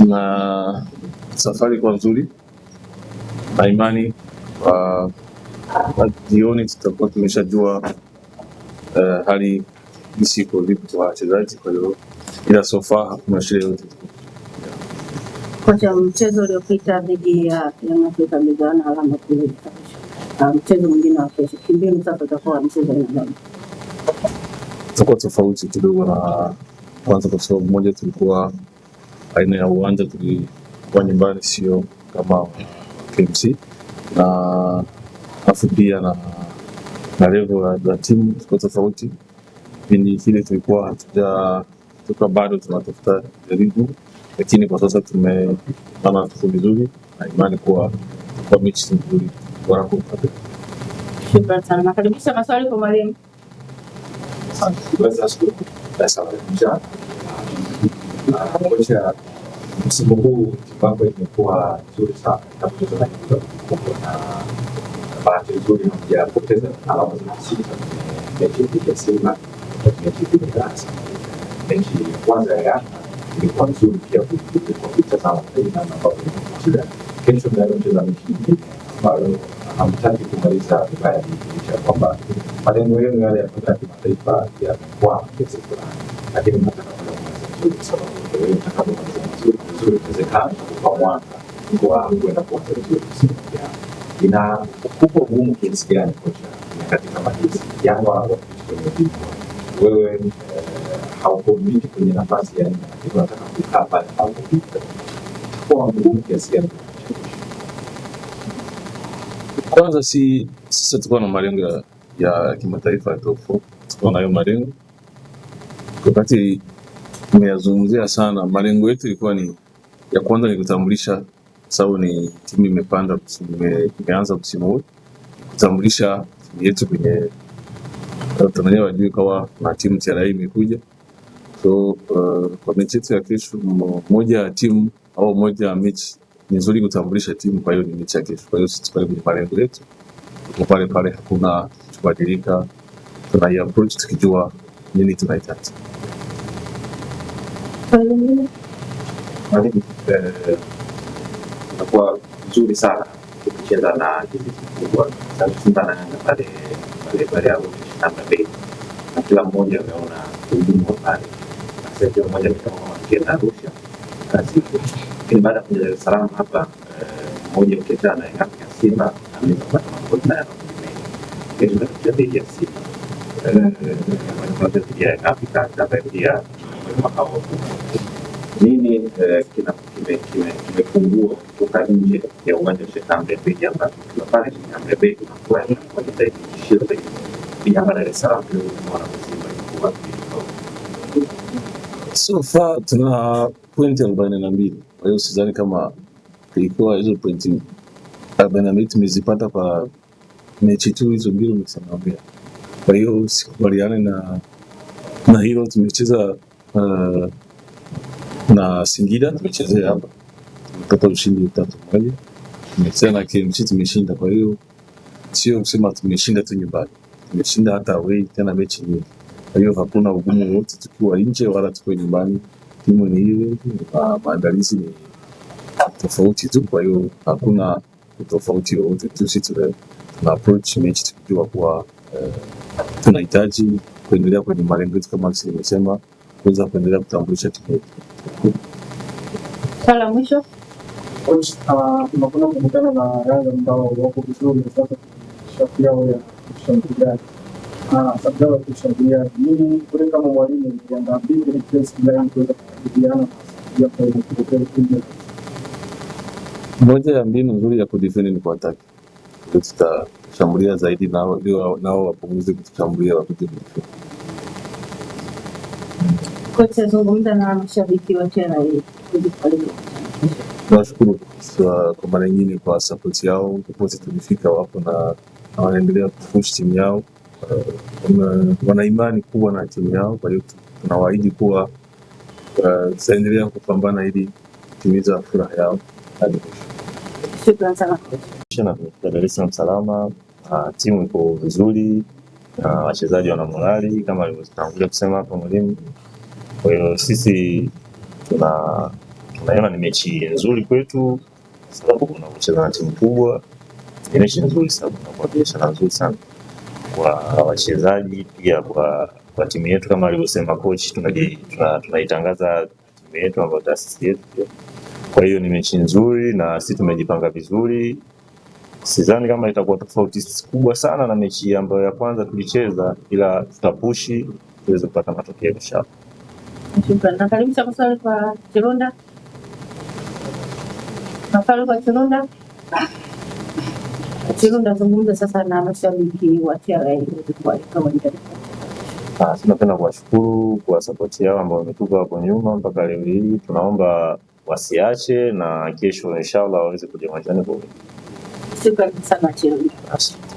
na safari kwa nzuri na imani jioni tutakuwa tumeshajua hali isiko vipi kwa wachezaji. Kwa hiyo ila so far hakuna shida yote. Kocha, mchezo uliopita dhidi ya Young Africa mligawana alama kule. Mchezo mwingine wa kesho kimbinu sasa utakuwa mchezo gani? Tutakuwa tofauti kidogo na kwanza, kwa sababu moja tulikuwa aina ya uwanja tulikuwa nyumbani, sio kama KMC, na afu pia na level ya timu tulikuwa tofauti. Kipindi kile tulikuwa bado tunatafuta jaribu, lakini kwa sasa tumeona tuko vizuri na imani kuwa kwa mechi nzuri bora kupata. Shukrani sana. Nakaribisha maswali kwa mwalimu. Kocha, msimu huu mambo imekuwa nzuri sana na bahati nzuri hamjapoteza alama sita mechi dhidi ya Simba, mechi dhidi ya Yanga. Mechi ya kwanza ya Yanga ilikuwa nzuri pia kwa kutazama na shida. Kesho mnacheza mechi nyingine ambayo hamtaki kumaliza vibaya, licha kwamba malengo yenu yale ya kwenda kimataifa yamekuwa kiasi fulani, lakini mnataka nzuri sababu ndio mtakapoanza nzuri iwezekana kwa mwaka kwa kwenda kwa nzuri. Ina ukubwa gumu kiasi gani kocha katika majizi Yanga wao wewe hauko mimi kwenye nafasi ya nataka kukaa pale au kupita kwa ngumu kiasi gani? Kwanza sisi tulikuwa na malengo ya kimataifa tofu, tulikuwa nayo malengo. Wakati tumeyazungumzia sana, malengo yetu ilikuwa ni ya kwanza ni kutambulisha, sababu ni timu imepanda, imeanza msimu huu, kutambulisha timu yetu kwenye Tanzania, wajue kwa na timu TRA imekuja. So kwa mechi yetu ya kesho, moja ya timu au moja ya mechi ni nzuri kutambulisha timu, kwa hiyo ni mechi ya kesho. Kwa hiyo sisi pale kwenye malengo yetu tuko pale, hakuna kubadilika, tuna approach tukijua nini tunahitaji. Inakuwa nzuri sana kucheza na timu kubwa sana Simba na Yanga pale hapo shamba na kila mmoja ameona umuhimu pale. Sasa mmoja kama mkienda Arusha kazi, lakini baada ya kuja Dar es Salaam hapa mmoja ukiachana na Yanga Simba amepata makosa ya kesho dhidi ya Simba dhidi ya Afrika dhidi ya makao. Nini kimepungua kutoka nje ya uwanja wa Shekambe dhidi ya pale Shekambe Bay kwa kitaifa shida zaidi ya Dar es Salaam ndio mwana Simba ilikuwa. So far tuna pointi 42. Kwa hiyo sidhani kama ilikuwa hizo pointi 42 tumezipata kwa mechi tu hizo mbili nimeshaambia. Kwa hiyo sikubaliane na hilo. Tumecheza na Singida, tumechezea hapa, tumepata ushindi 3-1. Tumecheza na KMC tumeshinda, kwa hiyo sio kusema tumeshinda tu nyumbani, tumeshinda hata away tena mechi nyingi. Kwa hiyo hakuna ugumu wote tukiwa nje wala tukiwa nyumbani, timu ni ile, maandalizi ni tofauti tu. Kwa hiyo hakuna tofauti wote tu, sisi tuna approach mechi tukijua kuwa tunahitaji kuendelea kwenye malengo yetu kama nimesema, kuweza kuendelea kutambulisha timu yetu. Swala mwisho, coach, tunakwenda kukutana na Yanga ambao wako vizuri sasa, shafi yao ya kushambuliaji sababu ya kushambulia nini kule, kama mwalimu Yanga vipi ni place gani kuweza kukabiliana na kwa hiyo moja ya mbinu nzuri ya kudefend ni kwa attack. Tutashambulia zaidi nao wapunguze kutushambulia wakati wote. Kocha, zungumza na mashabiki wa TRA. Nashukuru kwa mara nyingine kwa support yao, popote tulifika wapo na wanaendelea kupush timu yao, wana imani kubwa na timu yao. Kwa hiyo tunawaahidi kuwa tutaendelea kupambana ili kutimiza furaha yao hadi mwisho. Shukrani sana. Dar es Salaam salama, timu iko vizuri, wachezaji wana morali kama alivyotangulia kusema hapo mwalimu. Kwa hiyo sisi tunaiona ni mechi nzuri kwetu, sababu kuna kucheza na timu kubwa. Ni mechi nzuri sababu tunakuwa biashara nzuri sana kwa wachezaji, pia kwa timu yetu. Kama alivyosema coach, tunaitangaza timu yetu ambayo taasisi yetu pia. Kwa hiyo ni mechi nzuri na sisi tumejipanga vizuri. Sidhani kama itakuwa tofauti kubwa sana na mechi ambayo ya kwanza tulicheza, ila tutapushi tuweze kupata matokeo inshallah. Shukrani. Nakaribisha maswali kwa Chirunda. Maswali kwa Chirunda. Chirunda, zungumza sasa na mashabiki wa TRA kwa uwanjani. Tunapenda kuwashukuru kwa support yao ambao wametupa hapo nyuma mpaka leo hii. Tunaomba wasiache na kesho inshallah waweze kuja uwanjani kwa wingi. Shukrani sana Chirunda. Asante.